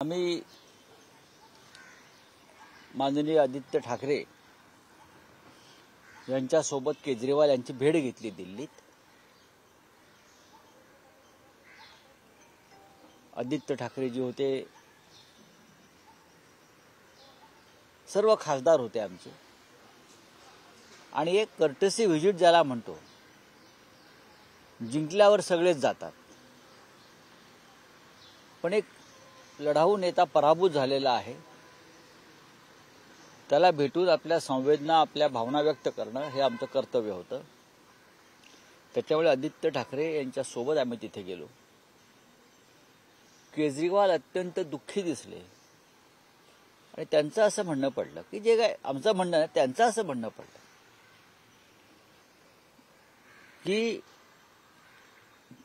आम्ही माननीय आदित्य ठाकरे यांच्यासोबत केजरीवाल यांची भेट घेतली दिल्लीत। आदित्य ठाकरे जी होते, सर्व खासदार होते आमचे, आणि एक कर्टसी व्हिजिट ज्याला म्हणतो, जिंकल्यावर सगळेच जातात, पण एक लढाऊ नेता पराभूत झालेला आहे, त्याला भेटून आपल्या संवेदना, आपल्या भावना व्यक्त करणं हे आमचं कर्तव्य होतं। त्याच्यामुळे आदित्य ठाकरे यांच्या सोबत आम्ही तिथे गेलो। केजरीवाल अत्यंत दुःखी दिसले आणि त्यांचं असं म्हणणं पडलं की जे काय आमचं म्हणणं आहे त्यांचं असं म्हणणं पडलं की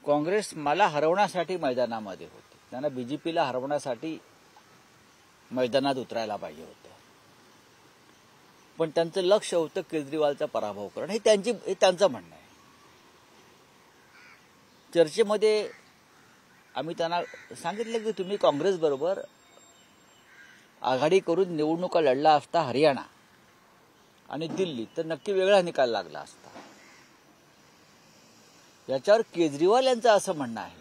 काँग्रेस मला हरवण्यासाठी मैदानामध्ये होती, त्यांना बीजेपीला हरवण्यासाठी मैदानात उतरायला पाहिजे होतं, पण त्यांचं लक्ष होतं केजरीवालचा पराभव करणं, हे त्यांचं म्हणणं आहे। चर्चेमध्ये आम्ही त्यांना सांगितलं की तुम्ही काँग्रेस बरोबर आघाडी करून निवडणुका लढला असता हरियाणा आणि दिल्ली, तर नक्की वेगळा निकाल लागला असता। याच्यावर केजरीवाल यांचं असं म्हणणं आहे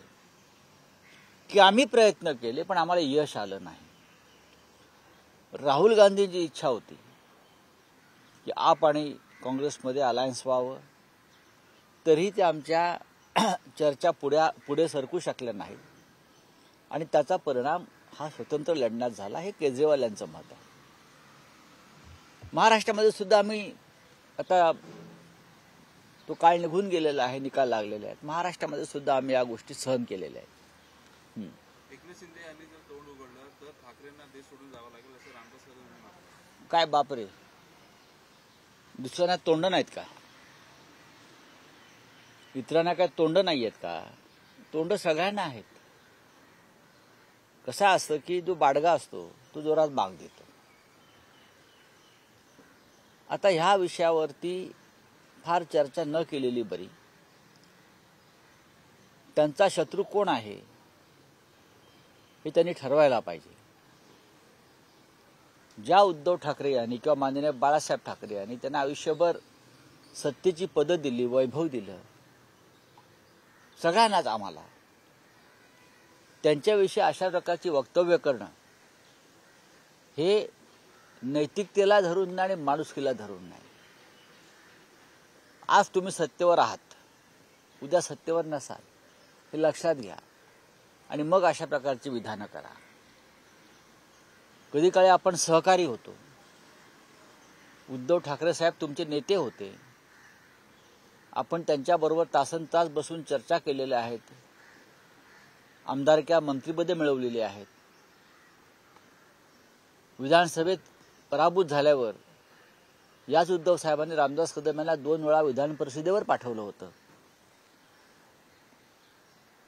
की आम्ही प्रयत्न केले पण आम्हाला यश आलं नाही। राहुल गांधींची इच्छा होती की आप आणि काँग्रेसमध्ये अलायन्स व्हावं, तरीही ते आमच्या चर्चा पुढे सरकू शकल्या नाहीत आणि त्याचा परिणाम हा स्वतंत्र लढण्यात झाला, हे केजरीवाल यांचं मत आहे। महाराष्ट्रामध्ये सुद्धा आम्ही आता तो काळ निघून गेलेला आहे, निकाल लागलेले आहेत, महाराष्ट्रामध्ये सुद्धा आम्ही या गोष्टी सहन केलेल्या आहेत। एकनाथ शिंदे यांनी जर तोंड उघडलं तर ठाकरेंना देश सोडून जावं लागेल असं रामदास कदम म्हणाले। काय बापरे, दुसऱ्यांना तोंड नाहीत का? इतरांना काय तोंड नाही आहेत का? तोंड सगळ्यांना आहेत। कसं असतं की जो बाडगा असतो तो जोरात बाग देतो। आता ह्या विषयावरती फार चर्चा न केलेली बरी। त्यांचा शत्रू कोण आहे हे त्यांनी ठरवायला पाहिजे। ज्या उद्धव ठाकरे यांनी किंवा माननीय बाळासाहेब ठाकरे यांनी त्यांना आयुष्यभर सत्तेची पदं दिली, वैभव दिलं, सगळ्यांनाच आम्हाला, त्यांच्याविषयी अशा प्रकारची वक्तव्य करणं हे नैतिकतेला धरून आणि माणुसकीला धरून नाही। आज तुम्ही सत्तेवर आहात, उद्या सत्तेवर नसाल, हे लक्षात घ्या आणि मग अशा प्रकारची विधानं करा। कधी काळी आपण सहकारी होतो, उद्धव ठाकरे साहेब तुमचे नेते होते, आपण त्यांच्याबरोबर तासनतास बसून चर्चा केलेल्या आहेत, आमदारक्या मंत्रिपदे मिळवलेली आहेत। विधानसभेत पराभूत झाल्यावर याच उद्धव साहेबांनी रामदास कदम यांना 2 वेळा विधान परिषदेवर पाठवलं होतं।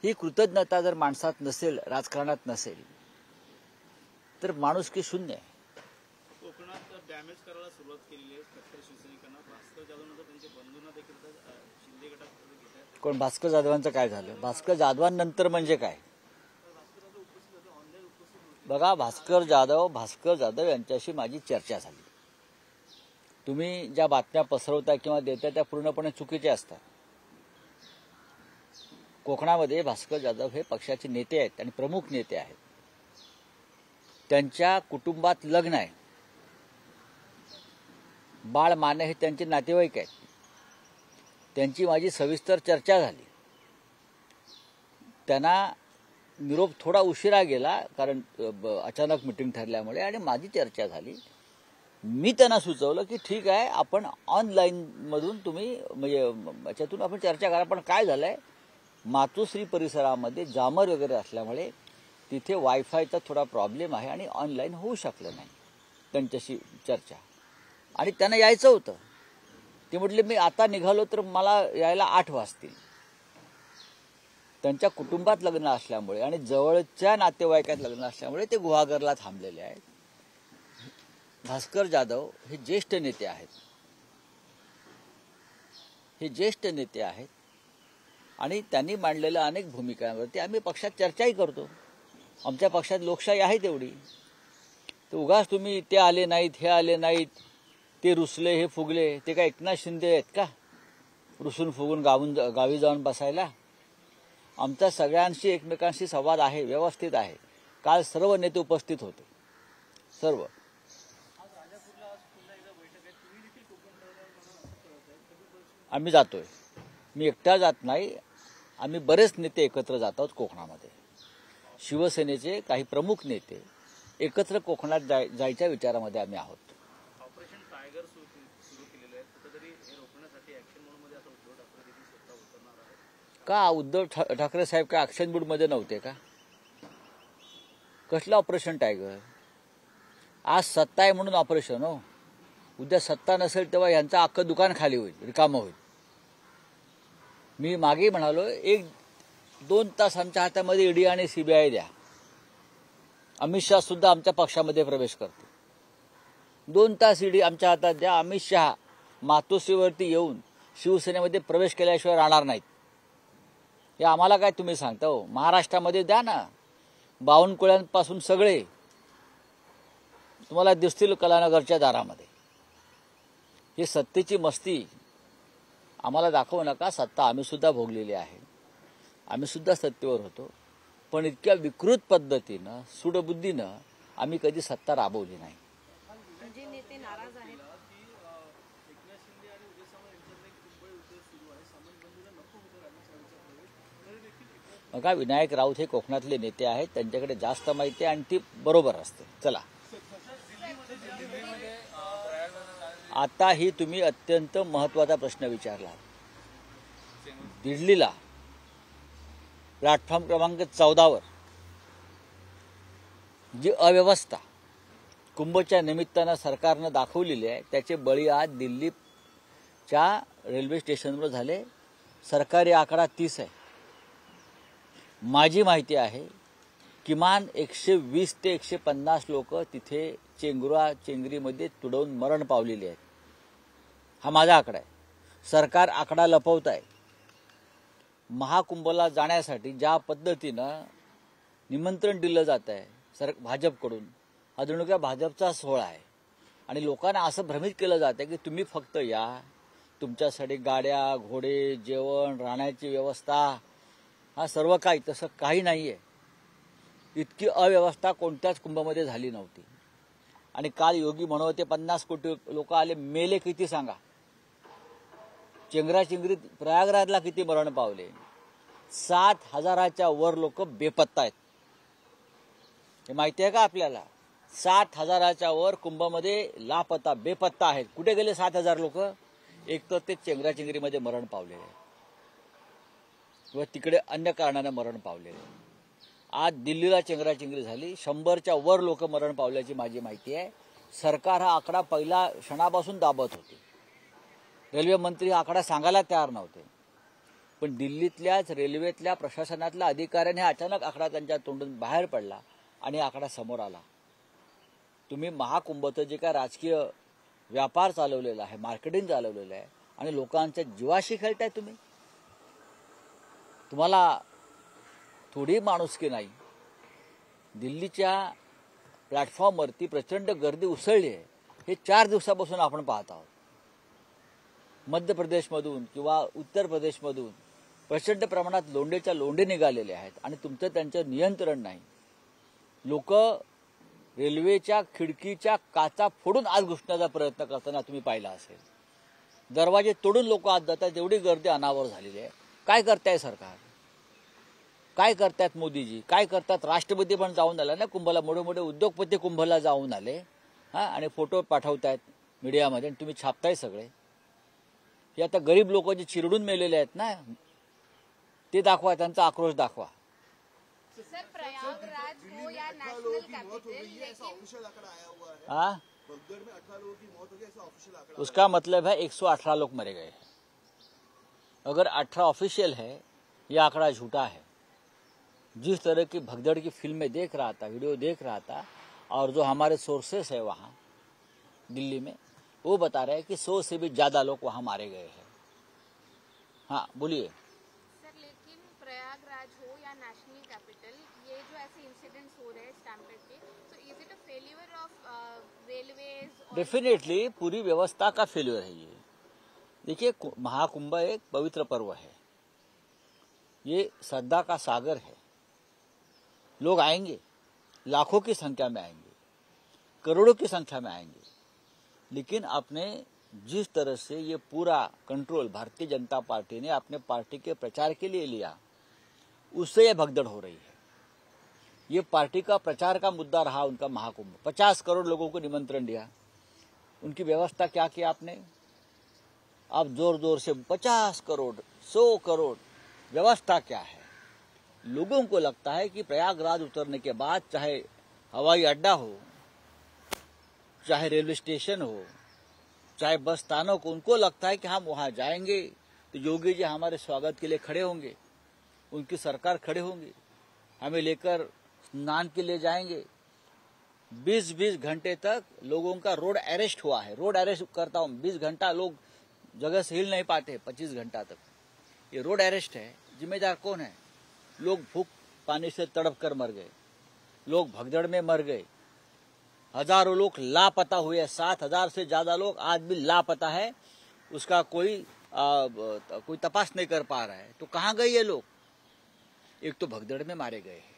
ही कृतज्ञता जर माणसात नसेल, राजकारणात नसेल, तर माणुसकी शून्य आहे। कोकणात डॅमेज करायला सुरुवात केलेली आहे कट्टर शिवसैनिकांना। भास्कर जाधवनंतर त्यांचे बंधूंना देखील शिंदे गटात घेतलं। कोण भास्कर जाधवांचं काय झालं? भास्कर जाधवांनंतर म्हणजे काय? बघा, भास्कर जाधव यांच्याशी माझी चर्चा झाली। तुम्ही ज्या बातम्या पसरवता किंवा देता त्या पूर्णपणे चुकीच्या असतात। कोकणामध्ये भास्कर जाधव हे पक्षाचे नेते आहेत आणि प्रमुख नेते आहेत। त्यांच्या कुटुंबात लग्न आहे, बाळ माने हे त्यांचे नातेवाईक आहेत, त्यांची माझी सविस्तर चर्चा झाली। त्यांना निरोप थोडा उशिरा गेला कारण अचानक मिटिंग ठरल्यामुळे, आणि माझी चर्चा झाली। मी त्यांना सुचवलं की ठीक आहे, आपण ऑनलाईन मधून तुम्ही म्हणजे याच्यातून आपण चर्चा करा, पण काय झालंय, मातोश्री परिसरामध्ये जामर वगैरे असल्यामुळे तिथे वायफायचा थोडा प्रॉब्लेम आहे आणि ऑनलाईन होऊ शकलं नाही त्यांच्याशी चर्चा, आणि त्यांना यायचं होतं। ते म्हटले मी आता निघालो तर मला यायला 8 वाजतील। त्यांच्या कुटुंबात लग्न असल्यामुळे आणि जवळच्या नातेवाईकात लग्न असल्यामुळे ते गुहागरला थांबलेले आहेत। भास्कर जाधव हे ज्येष्ठ नेते आहेत आणि त्यांनी मांडलेल्या अनेक भूमिकांवरती आम्ही पक्षात चर्चाही करतो। आमच्या पक्षात लोकशाही आहे तेवढी. तर उगाच तुम्ही ते आले नाहीत, हे आले नाहीत, ते रुसले, हे फुगले, ते काय एकनाथ शिंदे आहेत का रुसून फुगून गावी जाऊन बसायला? आमचा सगळ्यांशी एकमेकांशी संवाद आहे, व्यवस्थित आहे. काल सर्व नेते उपस्थित होते, सर्व. आम्ही जातोय, मी एकटा जात नाही, आम्ही बरेच नेते एकत्र जात आहोत कोकणामध्ये. शिवसेनेचे काही प्रमुख नेते एकत्र कोकणात जायच्या विचारामध्ये आम्ही आहोत. ऑपरेशन टायगर सुरू केलेलं आहे, कुठेतरी हे रोखण्यासाठी ऍक्शन मोडमध्ये आता उद्धव ठाकरे देखील स्वतः उतरणार आहेत का? उद्धव ठाकरे साहेब का ऍक्शन मूडमध्ये नव्हते का? कसलं ऑपरेशन टायगर? आज सत्ता आहे म्हणून ऑपरेशन हो. उद्या सत्ता नसेल तेव्हा यांचं अख्खं दुकान खाली होईल, रिकामं होईल. मी मागे म्हणालो 1-2 तास आमच्या हातामध्ये ईडी आणि सीबीआय द्या. अमित शहा सुद्धा आमच्या पक्षामध्ये प्रवेश करते. 2 तास ईडी आमच्या हातात द्या. अमित शहा मातोश्रीवरती येऊन शिवसेनेमध्ये प्रवेश केल्याशिवाय राहणार नाहीत. हे आम्हाला काय तुम्ही सांगता हो? महाराष्ट्रामध्ये द्या ना, बावनकुळ्यांपासून सगळे तुम्हाला दिसतील कलानगरच्या दारामध्ये. ही सत्तेची मस्ती आम्हाला दाखवू नका. सत्ता आम्ही सुद्धा भोगलेली आहे, आम्ही सुद्धा सत्तेवर होतो, पण इतक्या विकृत पद्धतीनं सूडबुद्धीनं आम्ही कधी सत्ता राबवली नाही. जे नेते नाराज आहेत बघा, विनायक राऊत हे कोकणातले नेते आहेत, त्यांच्याकडे जास्त माहिती आहे आणि ती बरोबर असते. चला, आता ही तुम्ही अत्यंत महत्वाचा प्रश्न विचारला. दिल्लीला प्लॅटफॉर्म क्रमांक 14वर जी अव्यवस्था कुंभच्या निमित्तानं सरकारनं दाखवलेली आहे, त्याचे बळी आज दिल्लीच्या रेल्वे स्टेशनवर झाले. सरकारी आकडा 30 आहे. माझी माहिती आहे किमान 120 ते 150 लोक तिथे चेंगरीमध्ये तुडवून मरण पावलेली आहेत. हा माझा आकडा आहे. सरकार आकडा लपवत आहे. महाकुंभला जाण्यासाठी ज्या पद्धतीनं निमंत्रण दिलं जात आहे भाजपकडून, हा जणू काय भाजपचा सोहळा आहे आणि लोकांना असं भ्रमित केलं जातं की तुम्ही फक्त या, तुमच्यासाठी गाड्या, घोडे, जेवण, राहण्याची व्यवस्था, हा सर्व काही. तसं काही नाही आहे. इतकी अव्यवस्था कोणत्याच कुंभमध्ये झाली नव्हती. आणि काल योगी म्हणत होते 50 कोटी लोक आले, मेले किती सांगा? चेंगराचेंगरीत प्रयागराजला किती मरण पावले? 7,000च्या वर लोक बेपत्ता आहेत. हे माहिती आहे का आपल्याला? 7,000च्या वर कुंभमध्ये लापत्ता, बेपत्ता आहेत. कुठे गेले 7,000 लोक? एक तर ते चेंगराचेंगरीमध्ये मरण पावलेले व तिकडे अन्य कारणाने मरण पावलेले. आज दिल्लीला चेंगराचेंगरी झाली, 100च्या वर लोक मरण पावल्याची माझी माहिती आहे. सरकार हा आकडा पहिला क्षणापासून दाबत होते. रेल्वे मंत्री हा आकडा सांगायला तयार नव्हते, पण दिल्लीतल्याच रेल्वेतल्या प्रशासनातल्या अधिकाऱ्यांनी अचानक आकडा त्यांच्या तोंडून बाहेर पडला आणि आकडा समोर आला. तुम्ही महाकुंभचं जे काय राजकीय व्यापार चालवलेला आहे, मार्केटिंग चालवलेलं आहे आणि लोकांच्या जीवाशी खेळताय तुम्ही. तुम्हाला थोडी माणुसकी नाही. दिल्लीच्या प्लॅटफॉर्मवरती प्रचंड गर्दी उसळली आहे. हे 4 दिवसापासून आपण पाहत आहोत. मध्य प्रदेशमधून किंवा उत्तर प्रदेशमधून प्रचंड प्रमाणात लोंढेच्या लोंढे निघालेले आहेत आणि तुमचं त्यांचं नियंत्रण नाही. लोक रेल्वेच्या खिडकीच्या काचा फोडून आत घुसण्याचा प्रयत्न करताना तुम्ही पाहिला असेल. दरवाजे तोडून लोक आत जातात. एवढी गर्दी अनावर झालेली आहे. काय करताय सरकार? काय करतायत मोदीजी? काय करतात? राष्ट्रपती पण जाऊन आला ना कुंभला, मोठे मोठे उद्योगपती कुंभला जाऊन आले आणि फोटो पाठवतायत मीडियामध्ये आणि तुम्ही छापताय सगळे. हे आता गरीब लोक जे चिरडून मेलेले आहेत ना, ते दाखवा, त्यांचा आक्रोश दाखवा. सर, प्रयागराज को या नेशनल कैपिटल, लेकिन हाँ, उसका मतलब है 118 लोग मरे गए. अगर 18 ऑफिशियल है, ये आंकड़ा झूठा है. जिस तरह की भगदड़ की फिल्में देख रहा था, वीडियो देख रहा था, और जो हमारे सोर्सेस है वहाँ दिल्ली में, वो बता रहे हैं कि 100 से भी ज्यादा लोग वहाँ मारे गए हैं. बोलिए. सर, लेकिन प्रयागराज हो या नेशनल कैपिटल, ये जो ऐसे एक्सीडेंट्स हो रहे हैं स्टैम्पेड के, so is it a failure of railways or definitely पूरी व्यवस्था का फेल्यूर है ये। देखिए, महाकुंभ एक पवित्र पर्व है, ये श्रद्धा का सागर है। लोग आएंगे, लाखों की संख्या में आएंगे, करोड़ों की संख्या में आएंगे, लेकिन आपने जिस तरह से ये पूरा कंट्रोल भारतीय जनता पार्टी ने अपने पार्टी के प्रचार के लिए लिया, उससे ये भगदड़ हो रही है। ये पार्टी का प्रचार का मुद्दा रहा उनका महाकुंभ। 50 करोड़ लोगों को निमंत्रण दिया, उनकी व्यवस्था क्या किया आपने? आप जोर जोर से 50 करोड़ 100 करोड़, व्यवस्था क्या है? लोगों को लगता है कि प्रयागराज उतरने के बाद चाहे हवाई अड्डा हो, चाहे रेलवे स्टेशन हो, चाहे बस स्थानों को, उनको लगता है कि हम वहां जाएंगे तो योगी जी हमारे स्वागत के लिए खड़े होंगे, उनकी सरकार खड़े होंगे, हमें लेकर स्नान के लिए जाएंगे। 20-20 घंटे तक लोगों का रोड अरेस्ट हुआ है। रोड अरेस्ट करता हूं, 20 घंटा लोग जगह से हिल नहीं पाते, 25 घंटा तक ये रोड अरेस्ट है। जिम्मेदार कौन है? लोग भूख पानी से तड़प कर मर गए, लोग भगदड़ में मर गए, हजारों लोग लापता हुए, 7,000 से ज्यादा लोग आज भी लापता है, उसका कोई तपास नहीं कर पा रहा है। तो कहाँ गए ये लोग? एक तो भगदड़ में मारे गए हैं,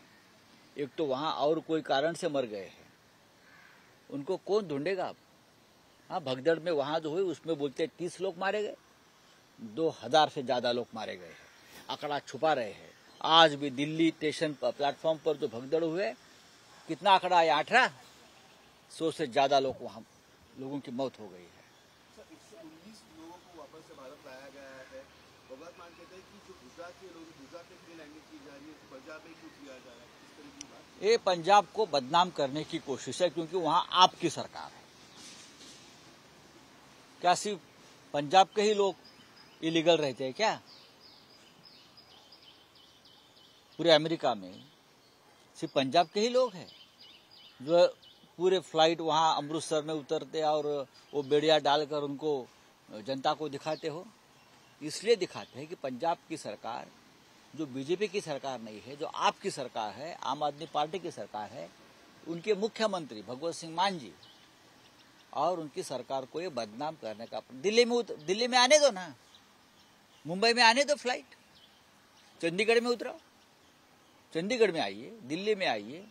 एक तो वहां और कोई कारण से मर गए हैं। उनको कौन ढूंढेगा अब? हाँ, भगदड़ में वहां जो हुई उसमें बोलते 30 लोग मारे गए, 2,000 से ज्यादा लोग मारे गए हैं। आंकड़ा छुपा रहे हैं। आज भी दिल्ली स्टेशन प्लेटफॉर्म पर जो भगदड़ हुए, कितना आंकड़ा है? 1800 से ज्यादा लोग, वहां लोगों की मौत हो गई है। 119 लोगों को वापस से भारत लाया गया है। भगवत मान कहते हैं कि जो गुजरात के लोग, गुजरात में क्यों लैंग्वेज की जा रही है, तो पंजाब में क्यों किया जा रहा है, इस तरह की बात। ये पंजाब को बदनाम करने की कोशिश है, क्योंकि वहां आपकी सरकार है। क्या सिर्फ पंजाब के ही लोग इलीगल रहते हैं क्या? पूरे अमेरिका में सिर्फ पंजाब के ही लोग हैं जो पूरे फ्लाइट वहां अमृतसर में उतरते और वो बेड़िया डालकर उनको जनता को दिखाते हो? इसलिए दिखाते हैं कि पंजाब की सरकार जो बीजेपी की सरकार नहीं है, जो आपकी सरकार है, आम आदमी पार्टी की सरकार है, उनके मुख्यमंत्री भगवत सिंह मान जी और उनकी सरकार को ये बदनाम करने का। दिल्ली में आने दो ना, मुंबई में आने दो फ्लाइट, चंडीगढ़ में उतरो, चंडीगढ़ में आइए, दिल्ली में आइए,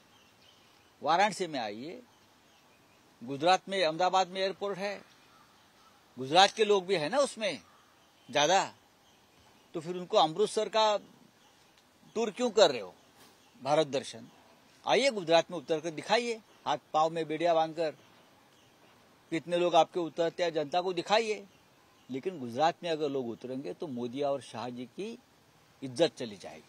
वाराणसी में आइए, गुजरात में अहमदाबाद में एयरपोर्ट है, गुजरात के लोग भी है ना उसमें ज्यादा, तो फिर उनको अमृतसर का टूर क्यों कर रहे हो? भारत दर्शन आइए, गुजरात में उतर कर दिखाइए, हाथ पांव में बेड़िया बांधकर कितने लोग आपके उतरते हैं, जनता को दिखाइए। लेकिन गुजरात में अगर लोग उतरेंगे तो मोदी और शाह जी की इज्जत चली जाएगी,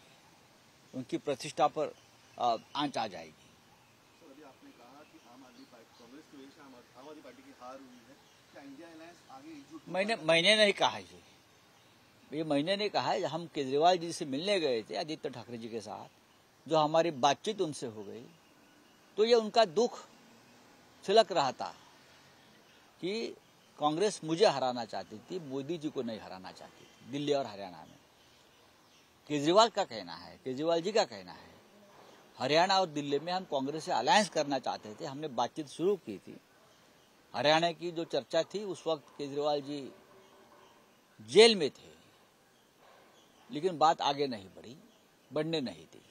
उनकी प्रतिष्ठा पर आंच आ जाएगी। सर, अभी आपने कहा कि आम आदमी पार्टी, कांग्रेस की वजह से आम आदमी पार्टी की हार हुई है, क्या इंडिया अलायंस आगे एकजुट? मैंने नहीं कहा ये मैंने नहीं कहा है। हम केजरीवाल जी से मिलने गए थे, आदित्य ठाकरे जी के साथ, जो हमारी बातचीत उनसे हो गई, तो ये उनका दुख छिलक रहा था कि कांग्रेस मुझे हराना चाहती थी, मोदी जी को नहीं हराना चाहती थी दिल्ली और हरियाणा में। केजरीवाल का कहना है, केजरीवाल जी का कहना है, हरियाणा और दिल्ली में हम कांग्रेस से अलायंस करना चाहते थे। हमने बातचीत शुरू की थी। हरियाणा की जो चर्चा थी, उस वक्त केजरीवाल जी जेल में थे, लेकिन बात आगे नहीं बढ़ी, बढ़ने नहीं दी।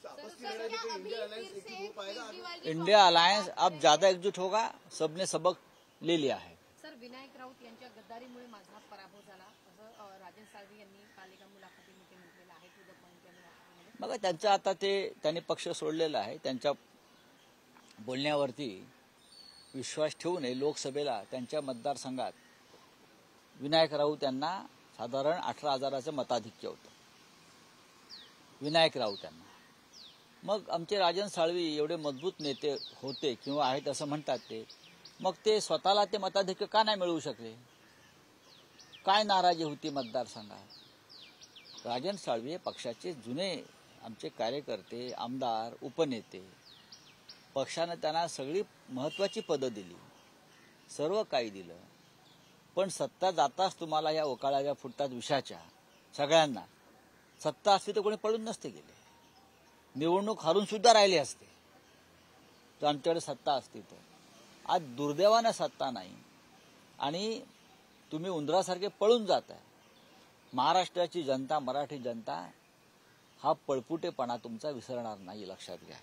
इंडिया अलायंस अब ज्यादा एकजुट होगा, सबने सबक ले लिया है। सर, विनायक राऊत यांच्या गद्दारीमुळे माझा पराभव झाला असं राजन साळवी यांनी काल एका मुलाखतीमध्ये म्हटलेलं आहे, टू द पॉइंट. मग त्यांचं आता त्यांनी पक्ष सोडलेला आहे, त्यांच्या बोलण्यावरती विश्वास ठेवू नये. लोकसभेला त्यांच्या मतदारसंघात विनायक राऊत यांना साधारण 18,000चं मताधिक्य होतं. विनायक राऊत यांना. मग आमचे राजन साळवी एवढे मजबूत नेते होते किंवा आहेत असं म्हणतात ते, मग ते स्वतःला ते मताधिक्य का नाही मिळवू शकले? काय नाराजी होती मतदारसंघात? राजन साळवी हे पक्षाचे जुने आमचे कार्यकर्ते, आमदार, उपनेते. पक्षाने त्यांना सगळी महत्वाची पदं दिली, सर्व काही दिलं, पण सत्ता जाताच तुम्हाला या ओकाळ्या फुटतात विषाच्या. सगळ्यांना सत्ता असती तर कोणी पळून नसते गेले, निवडणूक हारून सुद्धा राहिले असते. तर आमच्याकडे सत्ता असती तर. आज दुर्दैवानं सत्ता नाही आणि तुम्ही उंदरासारखे पळून जाताय. महाराष्ट्राची जनता, मराठी जनता हा पळपुटेपणा तुमचा विसरणार नाही, लक्षात घ्या.